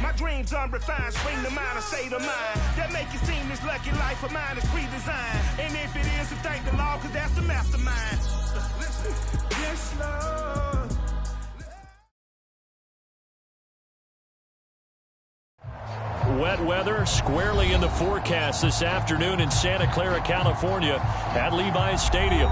My dreams unrefined, swing the mind, a state of mind that make it seem this lucky life of mine is pre-designed. And if it is, to thank the Lord, cause that's the mastermind. Yes, Lord. Wet weather squarely in the forecast this afternoon in Santa Clara, California at Levi's Stadium.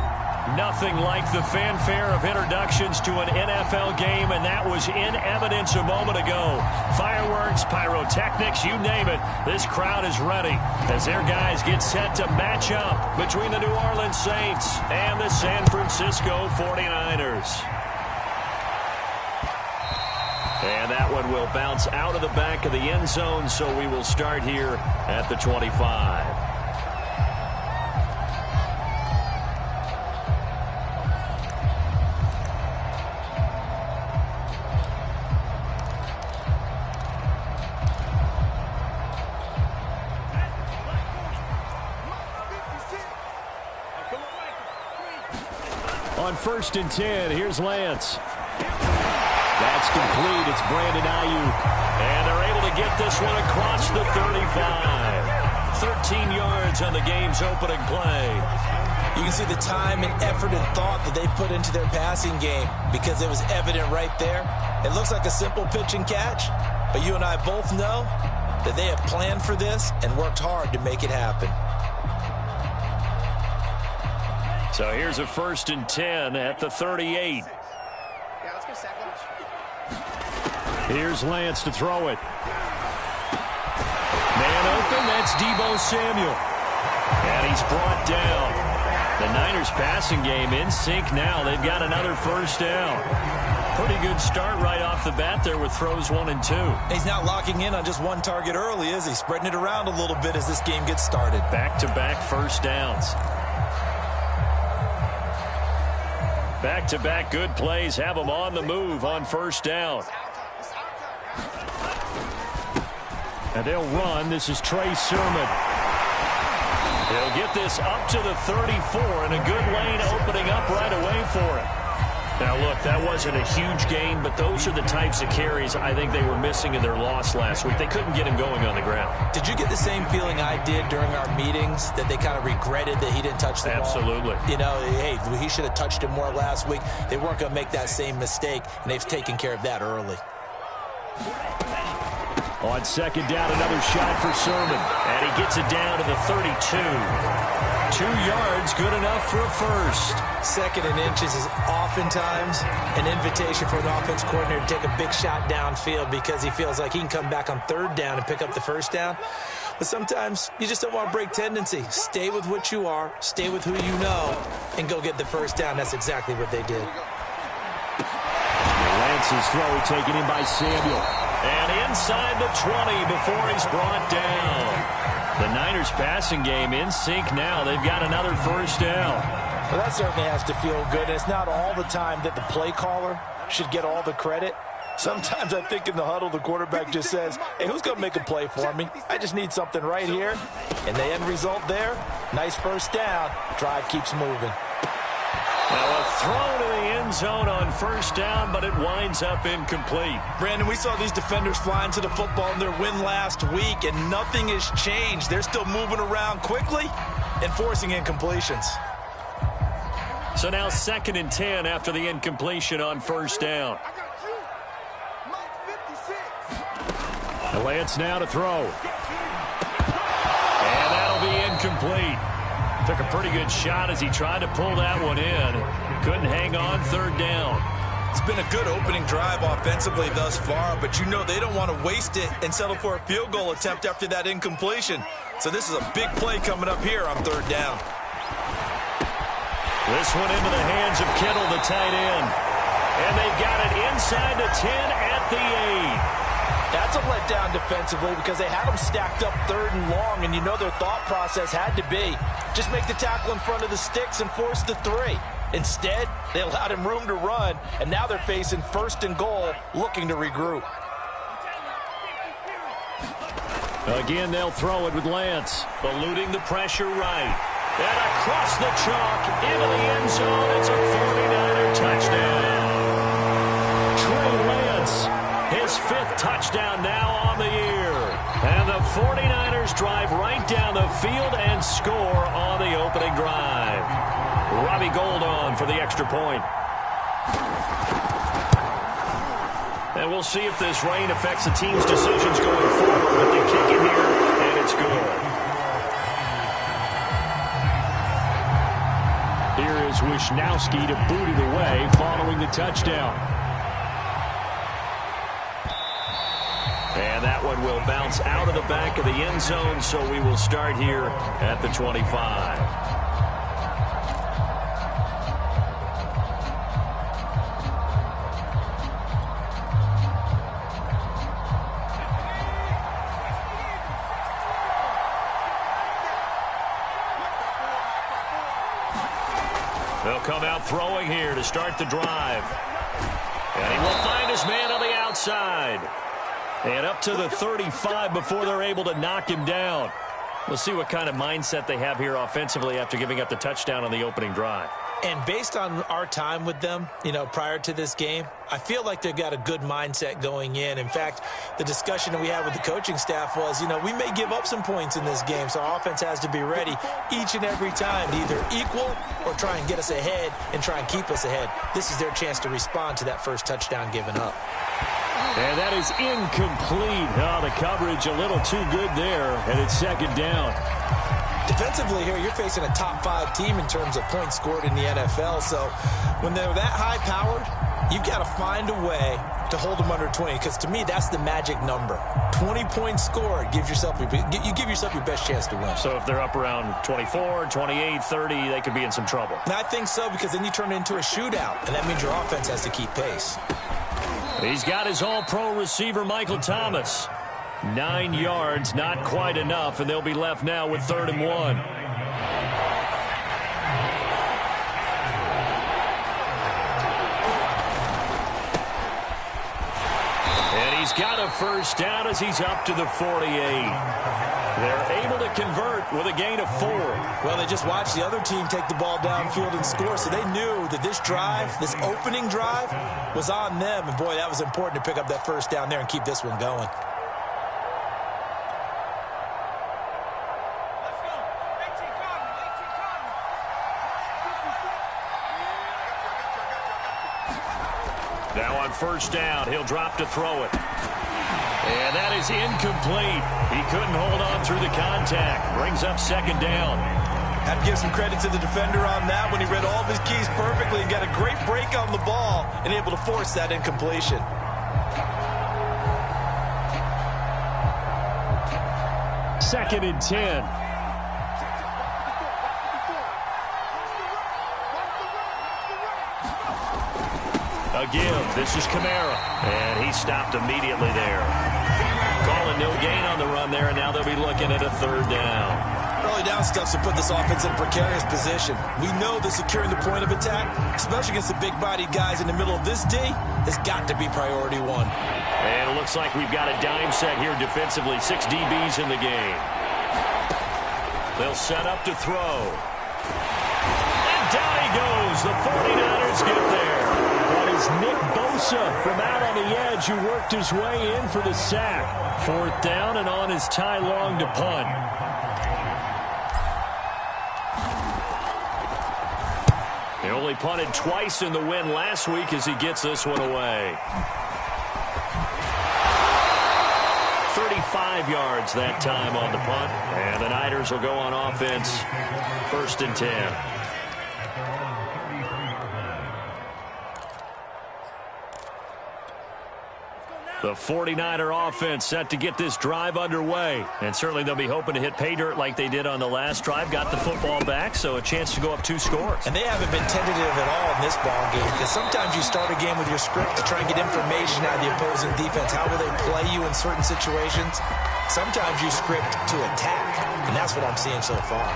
Nothing like the fanfare of introductions to an NFL game, and that was in evidence a moment ago. Fireworks, pyrotechnics, you name it. This crowd is ready as their guys get set to match up between the New Orleans Saints and the San Francisco 49ers. And that one will bounce out of the back of the end zone, so we will start here at the 25. On 1st and 10, here's Lance. That's complete. It's Brandon Ayuk. And they're able to get this one across the 35. 13 yards on the game's opening play. You can see the time and effort and thought that they put into their passing game because it was evident right there. It looks like a simple pitch and catch, but you and I both know that they have planned for this and worked hard to make it happen. So here's a 1st and 10 at the 38. Here's Lance to throw it. Man open, that's Deebo Samuel. And he's brought down. The Niners passing game in sync now. They've got another 1st down. Pretty good start right off the bat there with throws 1 and 2. He's not locking in on just one target early, is he? Spreading it around a little bit as this game gets started. Back-to-back 1st downs. Back-to-back good plays have them on the move on 1st down. And they'll run. This is Trey Sermon. He'll get this up to the 34, and a good lane opening up right away for him. Now, look, that wasn't a huge gain, but those are the types of carries I think they were missing in their loss last week. They couldn't get him going on the ground. Did you get the same feeling I did during our meetings, that they kind of regretted that he didn't touch the ball? Absolutely. You know, hey, he should have touched it more last week. They weren't going to make that same mistake, and they've taken care of that early. On 2nd down, another shot for Sermon. And he gets it down to the 32. 2 yards, good enough for a 1st. 2nd and inches is oftentimes an invitation for an offense coordinator to take a big shot downfield because he feels like he can come back on 3rd down and pick up the 1st down. But sometimes you just don't want to break tendency. Stay with what you are, stay with who you know, and go get the 1st down. That's exactly what they did. Lance's throw taken in by Samuel. And inside the 20 before he's brought down. The Niners passing game in sync now. They've got another 1st down. Well, that certainly has to feel good. It's not all the time that the play caller should get all the credit. Sometimes I think in the huddle, the quarterback just says, hey, who's going to make a play for me? I just need something right here. And the end result there, nice 1st down. Drive keeps moving. Now a throw to the end zone on 1st down, but it winds up incomplete. Brandon, we saw these defenders flying to the football in their win last week, and nothing has changed. They're still moving around quickly and forcing incompletions. So now 2nd and 10 after the incompletion on 1st down. Lance now to throw. And that'll be incomplete. Took a pretty good shot as he tried to pull that one in. Couldn't hang on 3rd down. It's been a good opening drive offensively thus far, but you know they don't want to waste it and settle for a field goal attempt after that incompletion. So this is a big play coming up here on 3rd down. This one into the hands of Kittle, the tight end. And they've got it inside the 10 at the 8. That's a letdown defensively because they had them stacked up 3rd and long, and you know their thought process had to be just make the tackle in front of the sticks and force the 3. Instead, they allowed him room to run, and now they're facing 1st and goal, looking to regroup. Again, they'll throw it with Lance. Eluding the pressure right. And across the chalk into the end zone. It's a 49er touchdown. Trey Lance, his 5th touchdown now on the year. And the 49ers drive right down the field and score on the opening drive. Robbie Gould on for the extra point. And we'll see if this rain affects the team's decisions going forward. But they kick it here, and it's good. Here is Wisnowski to boot it away following the touchdown. And that one will bounce out of the back of the end zone, so we will start here at the 25. They'll come out throwing here to start the drive. And he will find his man on the outside. And up to the 35 before they're able to knock him down. We'll see what kind of mindset they have here offensively after giving up the touchdown on the opening drive. And based on our time with them, prior to this game, I feel like they've got a good mindset going in. In fact, the discussion that we had with the coaching staff was, we may give up some points in this game, so our offense has to be ready each and every time to either equal or try and get us ahead and try and keep us ahead. This is their chance to respond to that first touchdown given up. And that is incomplete. Oh, the coverage a little too good there, and it's second down. Defensively here, you're facing a top-5 team in terms of points scored in the NFL. So when they're that high-powered, you've got to find a way to hold them under 20. Because to me, that's the magic number. 20 points scored gives yourself you give yourself your best chance to win. So if they're up around 24, 28, 30, they could be in some trouble. And I think so, because then you turn it into a shootout, and that means your offense has to keep pace. He's got his all-pro receiver, Michael Thomas. 9 yards, not quite enough, and they'll be left now with 3rd and 1. And he's got a first down as he's up to the 48. They're able to convert with a gain of 4. Well, they just watched the other team take the ball downfield and score, so they knew that this drive, this opening drive, was on them. And, boy, that was important to pick up that first down there and keep this one going. Now on first down, he'll drop to throw it. And that is incomplete. He couldn't hold on through the contact. Brings up second down. Have to give some credit to the defender on that when he read all of his keys perfectly and got a great break on the ball and able to force that incompletion. Second and 10. A give. This is Kamara. And he stopped immediately there. Calling no gain on the run there, and now they'll be looking at a 3rd down. Early down stuff to put this offense in a precarious position. We know that securing the point of attack, especially against the big-bodied guys in the middle of this D, has got to be priority 1. And it looks like we've got a dime set here defensively. 6 DBs in the game. They'll set up to throw. And down he goes. The 49ers get there. That is Nick Bosa from out on the edge who worked his way in for the sack. 4th down and on his Ty Long to punt. He only punted twice in the win last week as he gets this one away. 35 yards that time on the punt. And the Niners will go on offense. 1st and 10. The 49er offense set to get this drive underway. And certainly they'll be hoping to hit pay dirt like they did on the last drive. Got the football back, so a chance to go up 2 scores. And they haven't been tentative at all in this ball game, because sometimes you start a game with your script to try and get information out of the opposing defense. How will they play you in certain situations? Sometimes you script to attack, and that's what I'm seeing so far.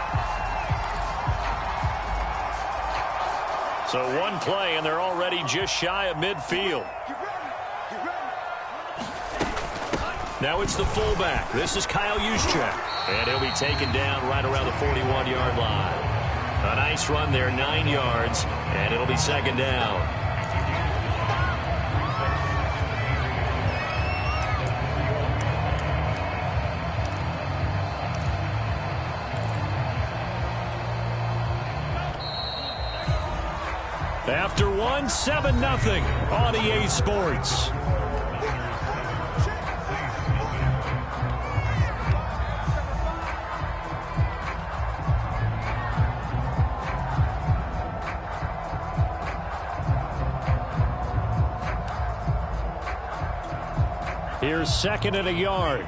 So one play, and they're already just shy of midfield. Now it's the fullback. This is Kyle Juszczyk. And he'll be taken down right around the 41-yard line. A nice run there, 9 yards, and it'll be 2nd down. After one, 7-0 on EA Sports. Here's second and a yard.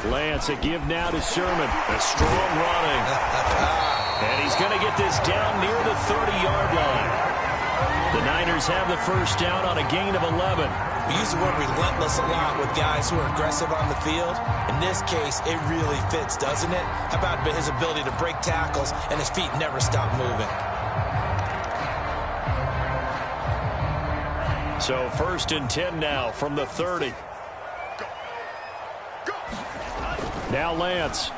Lance, a give now to Sermon. A strong running. And he's going to get this down near the 30-yard line. The Niners have the first down on a gain of 11. We use the word relentless a lot with guys who are aggressive on the field. In this case, it really fits, doesn't it? How about his ability to break tackles and his feet never stop moving? So first and 10 now from the 30. Now Lance.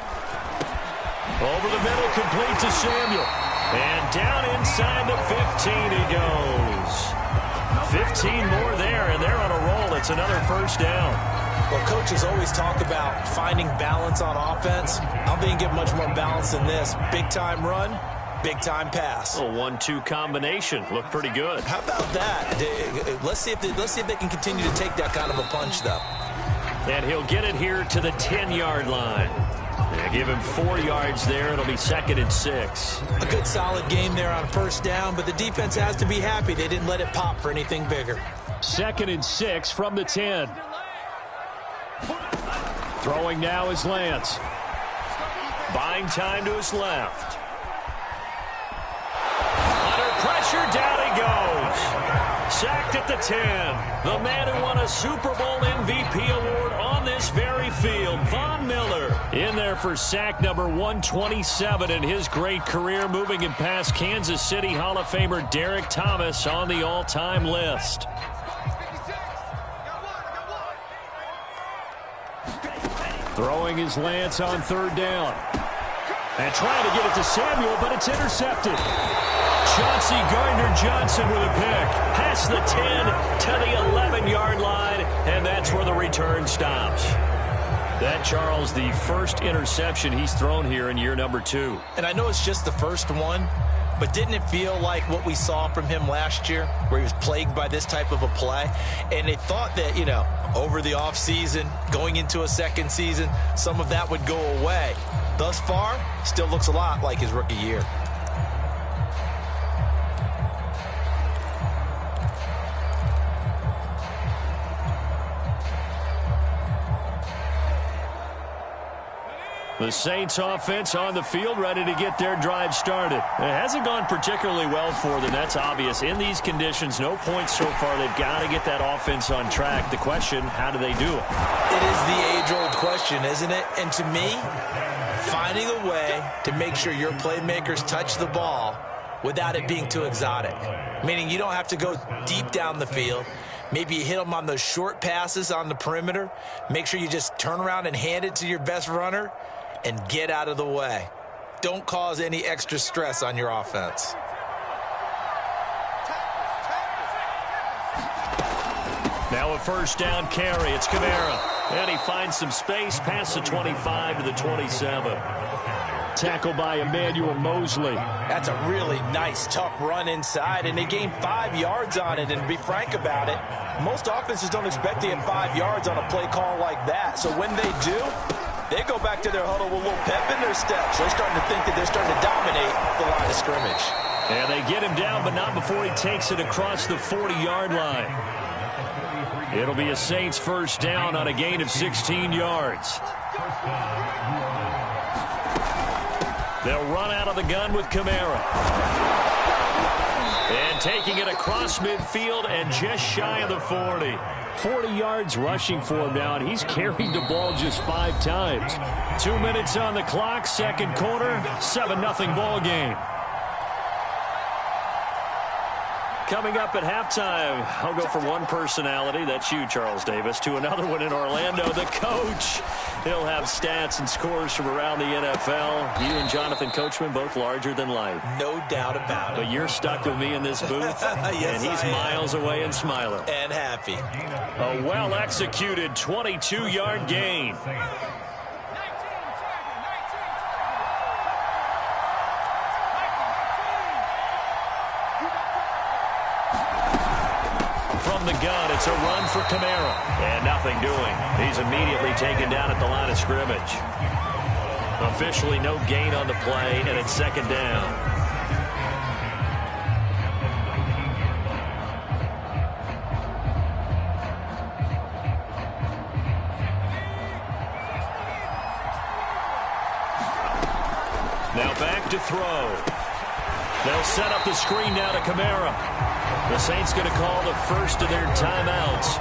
Over the middle, complete to Samuel. And down inside the 15 he goes. 15 more there, and they're on a roll. It's another first down. Well, coaches always talk about finding balance on offense. I don't think you get much more balance than this. Big-time run, big-time pass. A 1-2 combination. Looked pretty good. How about that? Let's see if they can continue to take that kind of a punch, though. And he'll get it here to the 10-yard line. They give him 4 yards there. It'll be second and 6. A good solid game there on first down, but the defense has to be happy they didn't let it pop for anything bigger. Second and 6 from the 10. Throwing now is Lance. Buying time to his left. Under pressure, down he goes. Sacked at the 10. The man who won a Super Bowl MVP award on this very field, Von Miller, in there for sack number 127 in his great career, moving him past Kansas City Hall of Famer Derek Thomas on the all-time list. Throwing his Lance on third down. And trying to get it to Samuel, but it's intercepted. Chauncey Gardner-Johnson with a pick. Past the 10 to the 11-yard line, and that's where the return stops. That, Charles, the first interception he's thrown here in year number 2. And I know it's just the first one, but didn't it feel like what we saw from him last year, where he was plagued by this type of a play? And they thought that, you know, over the offseason, going into a second season, some of that would go away. Thus far, still looks a lot like his rookie year. The Saints offense on the field, ready to get their drive started. It hasn't gone particularly well for them. That's obvious. In these conditions, no points so far. They've got to get that offense on track. The question, how do they do it? It is the age-old question, isn't it? And to me, finding a way to make sure your playmakers touch the ball without it being too exotic. Meaning you don't have to go deep down the field. Maybe you hit them on those short passes on the perimeter. Make sure you just turn around and hand it to your best runner and get out of the way. Don't cause any extra stress on your offense. Now a first down carry. It's Kamara. And he finds some space past the 25 to the 27. Tackled by Emmanuel Mosley. That's a really nice, tough run inside, and they gained 5 yards on it. And to be frank about it, most offenses don't expect to get 5 yards on a play call like that. So when they do, they go back to their huddle with a little pep in their steps. They're starting to think that they're starting to dominate the line of scrimmage. And they get him down, but not before he takes it across the 40-yard line. It'll be a Saints first down on a gain of 16 yards. They'll run out of the gun with Kamara. And taking it across midfield and just shy of the 40. 40 yards rushing for him now, and he's carried the ball just 5 times. 2 minutes on the clock, second quarter, 7-0 ball game. Coming up at halftime, I'll go from one personality, that's you, Charles Davis, to another one in Orlando, the coach. He'll have stats and scores from around the NFL. You and Jonathan Coachman, both larger than life. No doubt about it. But you're stuck with me in this booth, yes, and he's miles away and smiling. And happy. A well-executed 22-yard gain. from the gun. It's a run for Kamara. And nothing doing. He's immediately taken down at the line of scrimmage. Officially no gain on the play, and it's second down. Now back to throw. They'll set up the screen now to Kamara. The Saints going to call the first of their timeouts.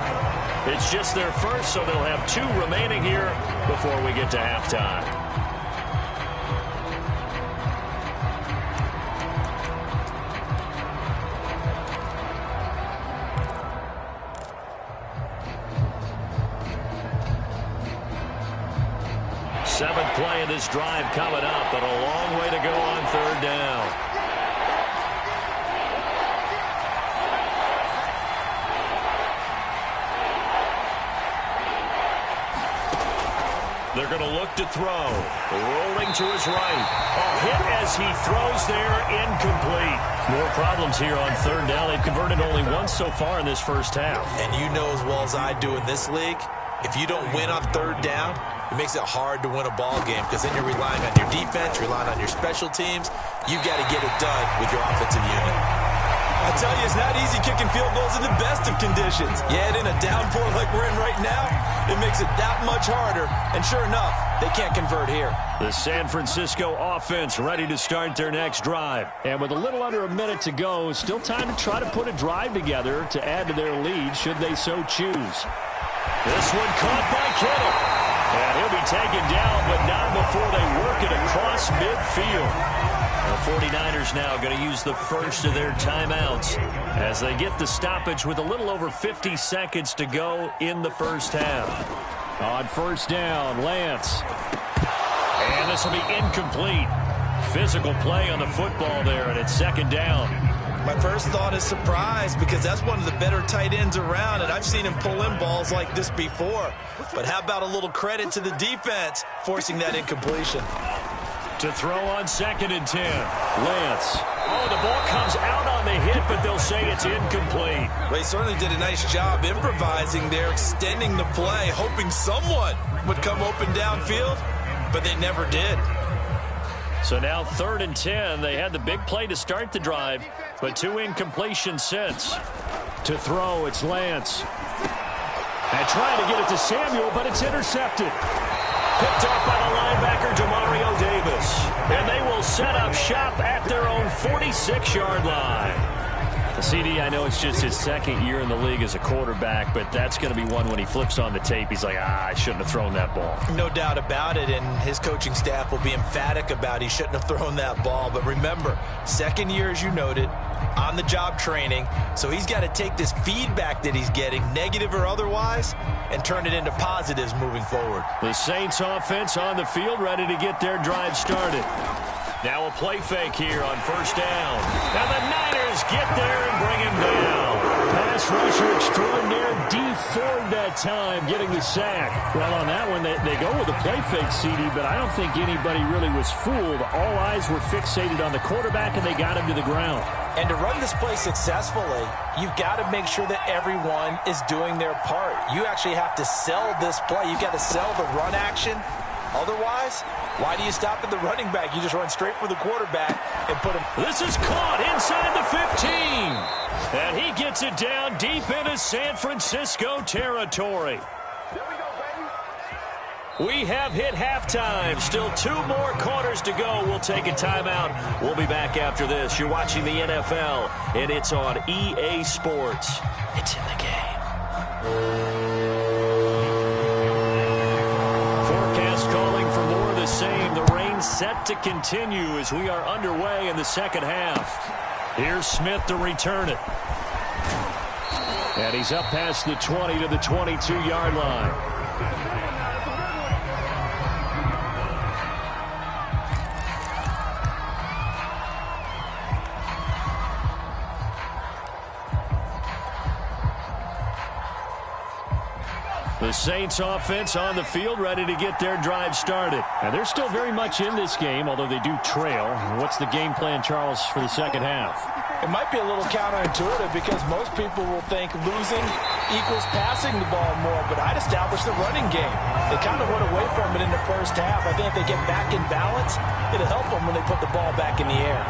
It's just their first, so they'll have 2 remaining here before we get to halftime. Seventh play of this drive coming up, but a long way to go on third down. They're going to look to throw. Rolling to his right. A hit as he throws there, incomplete. More problems here on third down. They've converted only once so far in this first half. And you know as well as I do in this league, if you don't win on third down, it makes it hard to win a ball game because then you're relying on your defense, relying on your special teams. You've got to get it done with your offensive unit. I tell you, it's not easy kicking field goals in the best of conditions. Yet in a downpour like we're in right now, it makes it that much harder. And sure enough, they can't convert here. The San Francisco offense ready to start their next drive. And with a little under a minute to go, still time to try to put a drive together to add to their lead should they so choose. This one caught by Kittle. And he'll be taken down, but not before they work it across midfield. The 49ers now going to use the first of their timeouts as they get the stoppage with a little over 50 seconds to go in the first half. On first down, Lance. And this will be incomplete. Physical play on the football there, and it's second down. My first thought is surprise because that's one of the better tight ends around, and I've seen him pull in balls like this before. But how about a little credit to the defense forcing that incompletion? To throw on second and 10. Lance. Oh, the ball comes out on the hit, but they'll say it's incomplete. They certainly did a nice job improvising there, extending the play, hoping someone would come open downfield, but they never did. So now third and 10. They had the big play to start the drive, but 2 incompletions since. To throw, it's Lance. And trying to get it to Samuel, but it's intercepted. Picked off by the linebacker, Demario Davis. And they will set up shop at their own 46-yard line. CD, I know it's just his second year in the league as a quarterback, but that's going to be one when he flips on the tape. He's like, I shouldn't have thrown that ball. No doubt about it, and his coaching staff will be emphatic about he shouldn't have thrown that ball. But remember, second year, as you noted, on-the-job training, so he's got to take this feedback that he's getting, negative or otherwise, and turn it into positives moving forward. The Saints offense on the field, ready to get their drive started. Now a play fake here on first down. And the Niners get there and bring him down. Pass rusher extraordinaire, D Ford that time getting the sack. Well, on that one, they go with a play fake, CD, but I don't think anybody really was fooled. All eyes were fixated on the quarterback, and they got him to the ground. And to run this play successfully, you've got to make sure that everyone is doing their part. You actually have to sell this play. You've got to sell the run action. Otherwise, why do you stop at the running back? You just run straight for the quarterback and put him. This is caught inside the 15. And he gets it down deep into San Francisco territory. We have hit halftime. Still 2 more quarters to go. We'll take a timeout. We'll be back after this. You're watching the NFL, and it's on EA Sports. It's in the game. Calling for more of the same. The rain set to continue as we are underway in the second half. Here's Smith to return it. And he's up past the 20 to the 22-yard line. The Saints offense on the field ready to get their drive started. And they're still very much in this game, although they do trail. What's the game plan, Charles, for the second half? It might be a little counterintuitive because most people will think losing equals passing the ball more, but I'd establish the running game. They kind of went away from it in the first half. I think if they get back in balance, it'll help them when they put the ball back in the air.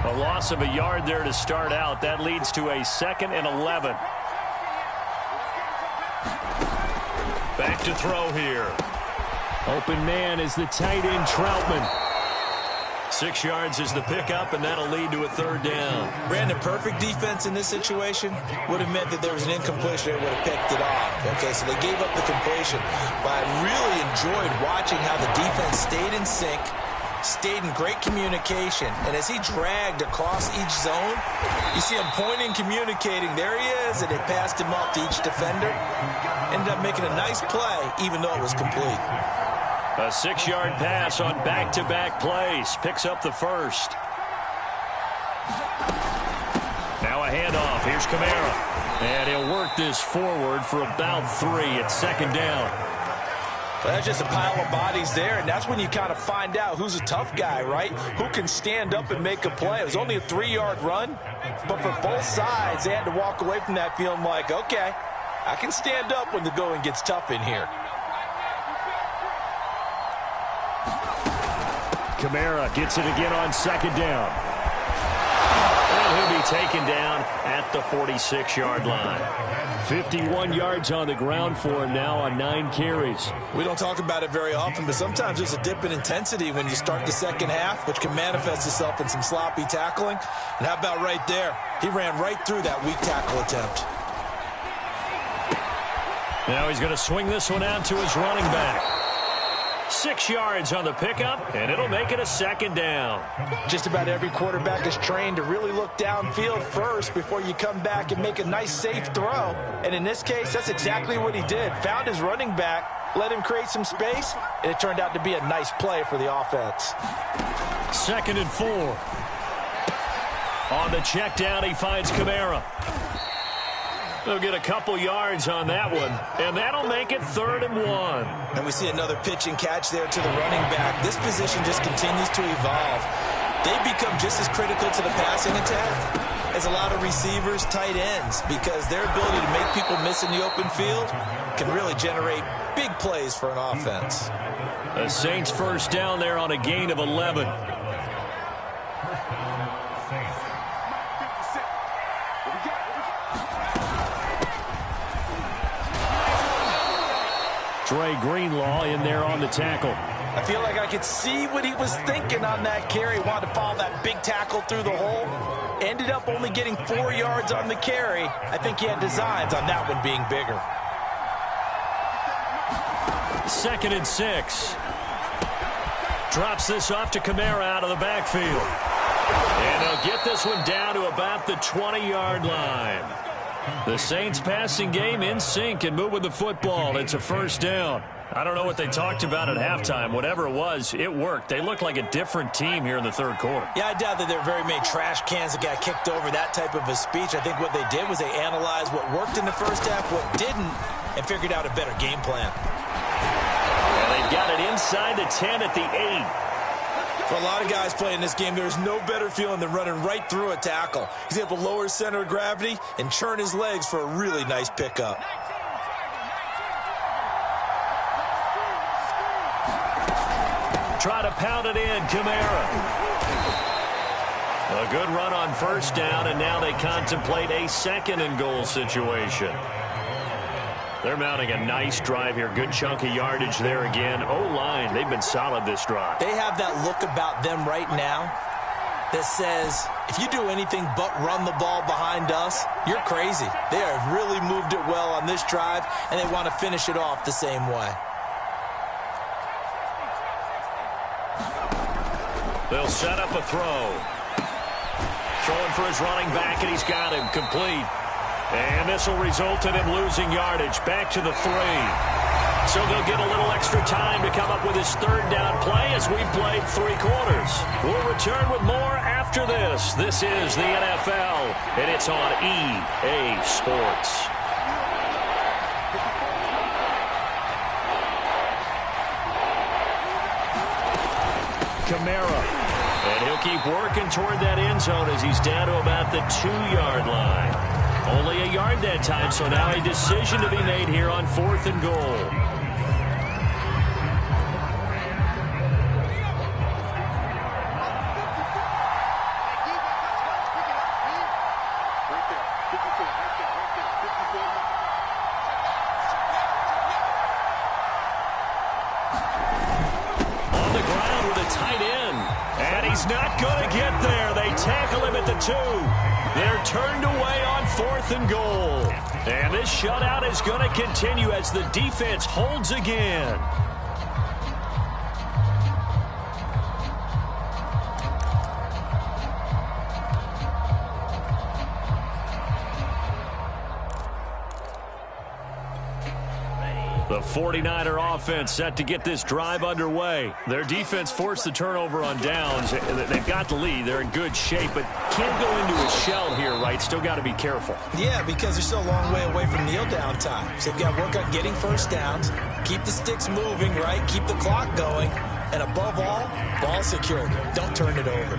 A loss of a yard there to start out. That leads to a 2nd and 11. Back to throw here. Open man is the tight end Troutman. 6 yards is the pickup, and that'll lead to a 3rd down. Brandon, perfect defense in this situation would have meant that there was an incompletion. They would have picked it off. Okay, so they gave up the completion. But I really enjoyed watching how the defense stayed in sync, stayed in great communication, and as he dragged across each zone, you see him pointing, communicating. There he is, and they passed him off to each defender. Ended up making a nice play, even though it was complete. A 6-yard pass on back-to-back plays. Picks up the first. Now a handoff. Here's Kamara. And he'll work this forward for about 3 at 2nd down. Well, that's just a pile of bodies there, and that's when you kind of find out who's a tough guy, right? Who can stand up and make a play. It was only a 3-yard run, but for both sides, they had to walk away from that feeling like, okay, I can stand up when the going gets tough in here. Kamara gets it again on 2nd down. And he'll be taken down at the 46-yard line. 51 yards on the ground for him now on 9 carries. We don't talk about it very often, but sometimes there's a dip in intensity when you start the second half, which can manifest itself in some sloppy tackling. And how about right there? He ran right through that weak tackle attempt. Now he's going to swing this one out to his running back. 6 yards on the pickup, and it'll make it a 2nd down. Just about every quarterback is trained to really look downfield first before you come back and make a nice, safe throw. And in this case, that's exactly what he did. Found his running back, let him create some space, and it turned out to be a nice play for the offense. 2nd and 4. On the check down, he finds Kamara. They'll get a couple yards on that one, and that'll make it 3rd and 1. And we see another pitch and catch there to the running back. This position just continues to evolve. They become just as critical to the passing attack as a lot of receivers, tight ends, because their ability to make people miss in the open field can really generate big plays for an offense. The Saints 1st down there on a gain of 11. Dre Greenlaw in there on the tackle. I feel like I could see what he was thinking on that carry. Wanted to follow that big tackle through the hole. Ended up only getting 4 yards on the carry. I think he had designs on that one being bigger. 2nd and 6. Drops this off to Kamara out of the backfield. And they'll get this one down to about the 20-yard line. The Saints passing game in sync and moving the football. It's a 1st down. I don't know what they talked about at halftime. Whatever it was, it worked. They look like a different team here in the 3rd quarter. Yeah, I doubt that there were very many trash cans that got kicked over, that type of a speech. I think what they did was they analyzed what worked in the first half, what didn't, and figured out a better game plan. And they've got it inside the 10 at the 8. For a lot of guys playing this game, there's no better feeling than running right through a tackle. He's able to lower his center of gravity and churn his legs for a really nice pickup. Try to pound it in, Kamara. A good run on 1st down, and now they contemplate a 2nd and goal situation. They're mounting a nice drive here. Good chunk of yardage there again. O-line, they've been solid this drive. They have that look about them right now that says, if you do anything but run the ball behind us, you're crazy. They have really moved it well on this drive, and they want to finish it off the same way. They'll set up a throw. Throwing for his running back, and he's got him complete. And this will result in him losing yardage. Back to the 3. So they'll get a little extra time to come up with his third down play as we played 3 quarters. We'll return with more after this. This is the NFL, and it's on EA Sports. Kamara. And he'll keep working toward that end zone as he's down to about the 2-yard line. Only a yard that time, so now a decision to be made here on 4th and goal. He's not going to get there. They tackle him at the 2. They're turned away on 4th and goal. And this shutout is going to continue as the defense holds again. The 49er offense set to get this drive underway. Their defense forced the turnover on downs. They've got the lead. They're in good shape, but can't go into a shell here, right? Still got to be careful. Yeah, because they're still a long way away from kneel down time. So they've got to work on getting first downs, keep the sticks moving, right? Keep the clock going. And above all, ball security. Don't turn it over.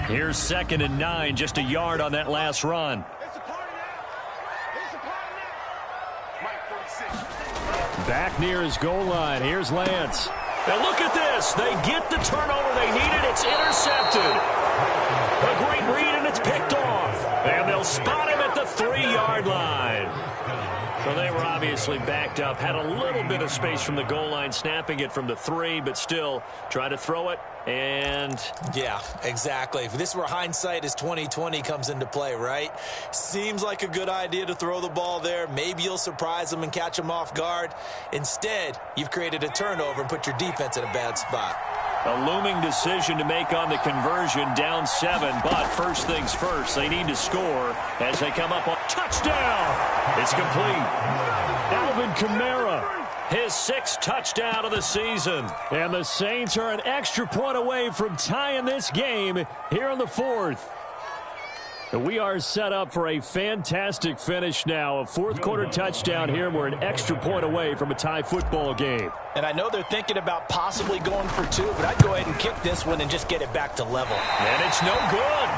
Here's 2nd and 9, just a yard on that last run. Back near his goal line. Here's Lance. And look at this. They get the turnover they needed. It's intercepted. A great read, and it's picked off. And they'll spot him at the 3-yard line. So they were obviously backed up. Had a little bit of space from the goal line, snapping it from the 3, but still try to throw it. And yeah, exactly. This is where hindsight is 20/20 comes into play, right? Seems like a good idea to throw the ball there. Maybe you'll surprise them and catch them off guard. Instead, you've created a turnover and put your defense in a bad spot. A looming decision to make on the conversion, down 7. But first things first, they need to score as they come up on touchdown. It's complete. Alvin Kamara. His 6th touchdown of the season. And the Saints are an extra point away from tying this game here in the 4th. We are set up for a fantastic finish now. A 4th-quarter touchdown here. We're an extra point away from a tie football game. And I know they're thinking about possibly going for 2, but I'd go ahead and kick this one and just get it back to level. And it's no good.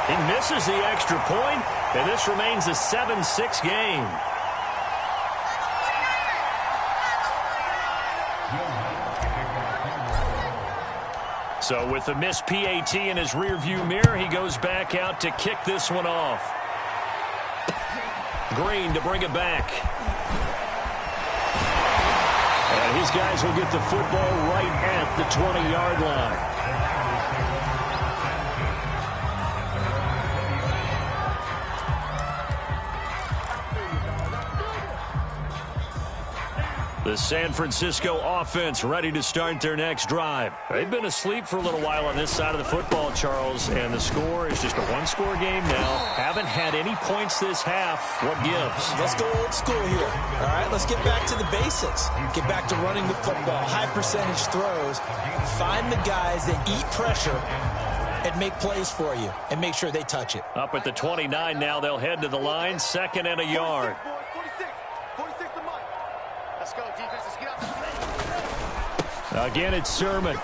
He misses the extra point, and this remains a 7-6 game. So with the missed PAT in his rearview mirror, he goes back out to kick this one off. Green to bring it back. And his guys will get the football right at the 20-yard line. The San Francisco offense ready to start their next drive. They've been asleep for a little while on this side of the football, Charles, and the score is just a 1-score game now. Haven't had any points this half. What gives? Let's go old school here. All right, let's get back to the basics. Get back to running the football, high percentage throws. Find the guys that eat pressure and make plays for you and make sure they touch it. Up at the 29 now, they'll head to the line, 2nd and a yard. Again, it's Sermon. And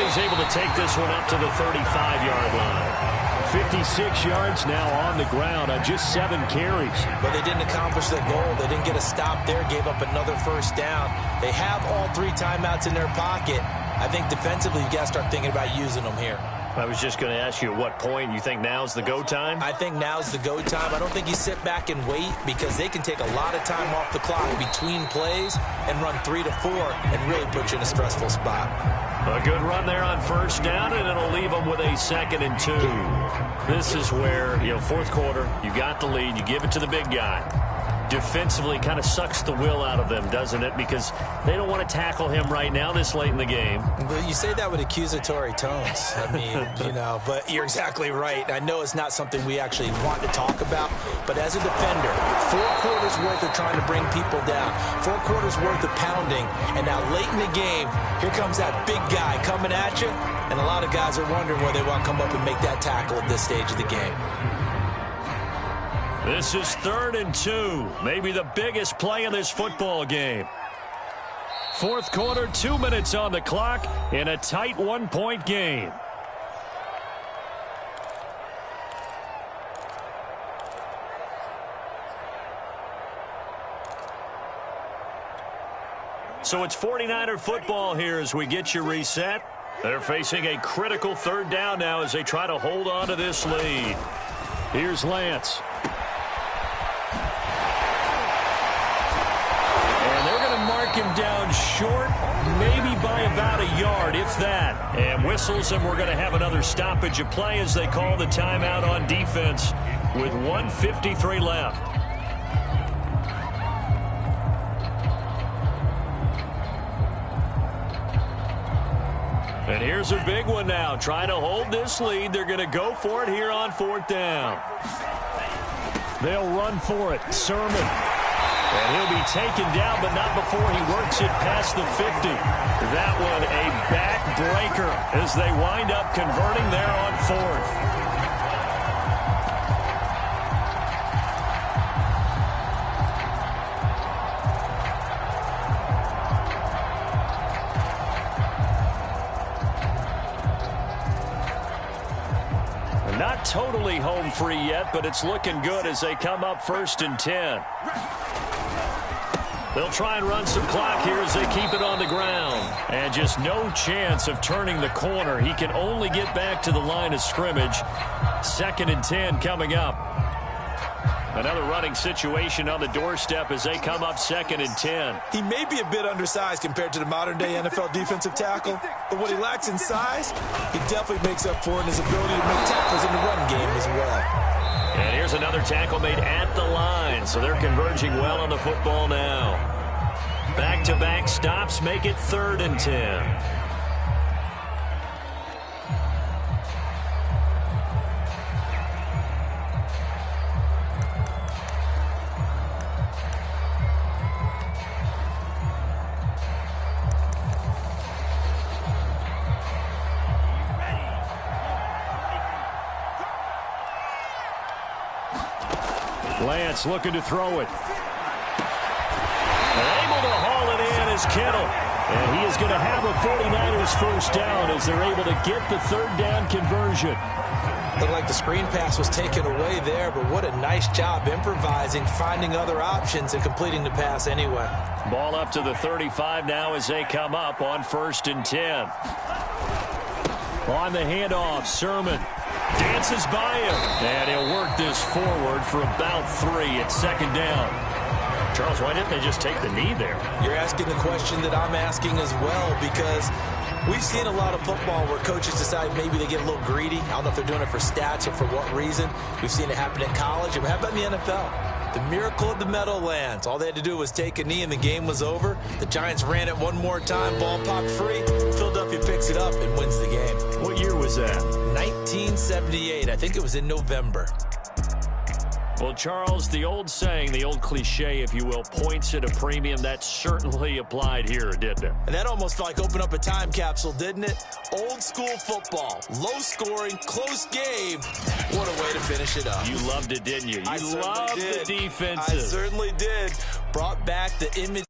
he's able to take this one up to the 35-yard line. 56 yards now on the ground on just 7 carries. But they didn't accomplish their goal. They didn't get a stop there, gave up another first down. They have all 3 timeouts in their pocket. I think defensively, you got to start thinking about using them here. I was just going to ask you at what point you think now's the go time? I think now's the go time. I don't think you sit back and wait because they can take a lot of time off the clock between plays and run 3 to 4 and really put you in a stressful spot. A good run there on first down, and it'll leave them with a 2nd and 2. This is where, 4th quarter, you got the lead, you give it to the big guy. defensively kind of sucks the will out of them, doesn't it? Because they don't want to tackle him right now this late in the game. But you say that with accusatory tones. I mean, but you're exactly right. I know it's not something we actually want to talk about, but as a defender, 4 quarters worth of trying to bring people down, 4 quarters worth of pounding, and now late in the game, here comes that big guy coming at you, and a lot of guys are wondering whether they want to come up and make that tackle at this stage of the game. This is 3rd and 2, maybe the biggest play in this football game. 4th quarter, 2 minutes on the clock in a tight 1-point game. So it's 49er football here as we get you reset. They're facing a critical 3rd down now as they try to hold on to this lead. Here's Lance. And they're going to mark him down short, maybe by about a yard, if that. And whistles, and we're going to have another stoppage of play as they call the timeout on defense with 1:53 left. And here's a big one now. Trying to hold this lead. They're going to go for it here on 4th down. They'll run for it. Sermon. And he'll be taken down, but not before he works it past the 50. That one a backbreaker as they wind up converting there on 4th. Not totally home free yet, but it's looking good as they come up 1st and 10. They'll try and run some clock here as they keep it on the ground. And just no chance of turning the corner. He can only get back to the line of scrimmage. 2nd and 10 coming up. Another running situation on the doorstep as they come up 2nd and 10. He may be a bit undersized compared to the modern-day NFL defensive tackle, but what he lacks in size, he definitely makes up for in his ability to make tackles in the run game as well. And here's another tackle made at the line, so they're converging well on the football now. Back-to-back stops make it 3rd and 10. Lance looking to throw it. Able to haul it in is Kittle. And he is going to have a 49ers 1st down as they're able to get the 3rd down conversion. Looked like the screen pass was taken away there, but what a nice job improvising, finding other options, and completing the pass anyway. Ball up to the 35 now as they come up on 1st and 10. On the handoff, Sermon dances by him, and he'll work this forward for about 3 at 2nd down. Charles, why didn't they just take the knee there? You're asking the question that I'm asking as well, because we've seen a lot of football where coaches decide maybe they get a little greedy. I don't know if they're doing it for stats or for what reason. We've seen it happen in college, and how about in the NFL? The miracle of the Meadowlands. All they had to do was take a knee and the game was over. The Giants ran it one more time. Ball popped free. Philadelphia picks it up and wins the game. What year was that? 1978. I think it was in November. Well, Charles, the old saying, the old cliche, if you will, points at a premium, that certainly applied here, didn't it? And that almost like opened up a time capsule, didn't it? Old school football, low scoring, close game. What a way to finish it up. You loved it, didn't you? You loved the defensive. I certainly did. Brought back the image.